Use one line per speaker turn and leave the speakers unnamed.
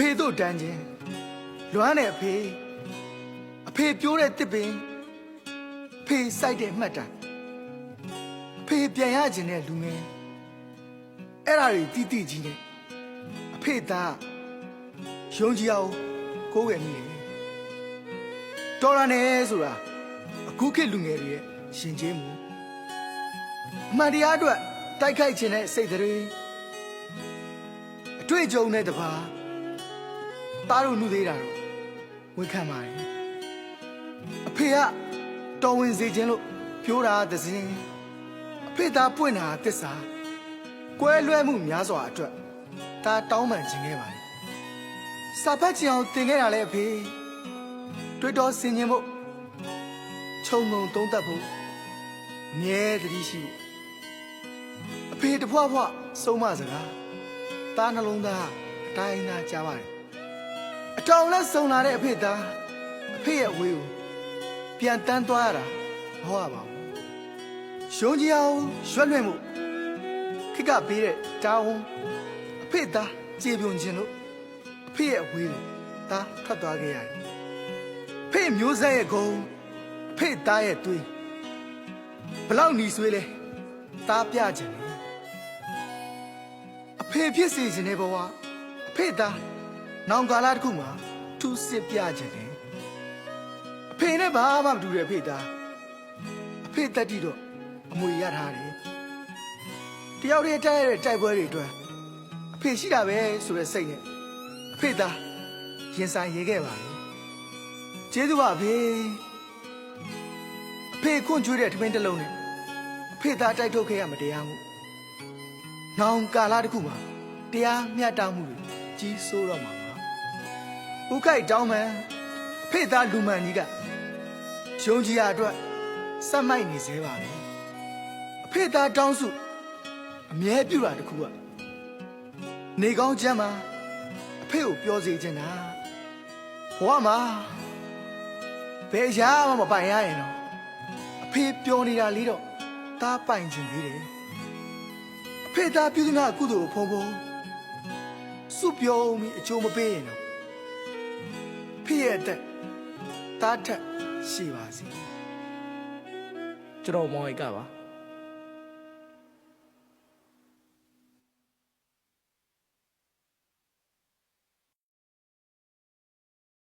ဖေတို့တန်းချင်းလွမ်းတဲ့အဖေပြိုးတဲ့တစ်ပင်ဖေစိုက်တဲ့မှတ်တမ်းဖေပြန်ရခြင်းတဲ့လူငယ်အဲ့ဒါတွေတိတိကြီးနဲ့အဖေသားယုံကြည်အောင်ကိုးကွယ်မိတယ်တော်ရနဲ့ဆိုတာအခုခေတ်လူငယ်တွေရဲ့ရှင်ကျေးမှုအမှန်တရားအတွက်တိုက်ခိုက်ခြင်းတဲ့စိတ်တွေအတွေ့အကြုံနဲ့တပါသားတို့နှုတ်သေးတာတော့ဝန်ခံပါတယ်အဖေကတော်ဝင်စေခြင်းလို့ပြောတာသစင်းအဖေသားပွင့်တာသစ္စာကွဲလွဲမှုများစွာအတွက်ဒါတောင်းပန်ခြင်းခဲ့ပါတယ်စာဖတ်ခြင်းအောင်တင်ခဲ့တာလေအဖေတွေ့တော်ဆင်ခြင်ဖို့ခြုံငုံသုံးသပ်ဖို့မြဲတည်းရှိဖို့အဖေတဖွားဖွားဆုံးမစကားသားနှလုံးသားအတိုင်းသားကြားပါတယ်အတောင်လက်ဆုံလာတဲ့အဖေသားအဖေရဲ့ဝေးကိုပြန်တန်းသွားရတာမဟုတ်ပါဘူးရှုံးကြီးအောင်ရွှက်လွှင့်မှုခိကပေးတဲ့တာဝန်အဖေသားကြေပြုံခြင်းလို့အဖေရဲ့ဝေးကိုသားထွက်သွားခဲ့ရတယ်ဖေမျိုးဆက်ရဲ့ဂုံဖေသားရဲ့သွေးဘလောက်หนีဆွေးလဲသားပြခြင်းလေအဖေဖြစ်စေခြင်းတဲ့ဘဝအဖေသားနောင်ကာလတစ်ခုမှာထူးစစ်ပြခြင်းလေအဖေနဲ့ဘာမှမတူတဲ့အဖေသားအဖေတက်တီတော့အမွေရထားတယ်တယောက်တည်းတိုက်ရတဲ့တိုက်ပွဲတွေအတွက်အဖေရှိတာပဲဆိုတဲ့စိတ်နဲ့အဖေသားရင်ဆိုင်ရဲခဲ့ပါလေကျေးဇူးပါအဖေခွန့်ကျွေးတဲ့ထမင်းတစ်လုံးနဲ့အဖေသားတိုက်ထုတ်ခဲ့ရမတရားမှုနောင်ကာလတစ်ခုမှာတရားမျှတမှုတွေကြီးစိုးတော့မှာပါဦးခိုက်တောင်းမှန်အဖေသားလူမှန်ကြီးကယုံကြည်ရအတွက်စက်မိုက်နေသေးပါလေအဖေသားတောင်းစုအမြဲပြုတာတစ်ခုကနေကောင်းချမ်းမှာအဖေကိုပြောစေချင်တာဘဝမှာဘယ်ရာမှမပိုင်ရရင်တော့အဖေပြောနေတာလေးတော့သားပိုင်ခြင်းသေးတယ်အဖေသားပြုသမျှကုသိုလ်ကိုဖုံစုပြုံးပြီးအကျိုးမပေးရင်တော့ဖေရဲ့အသက်သားထက်ရှိပါစေ
ကျွန်တော်မောင်အိတ်ကပါ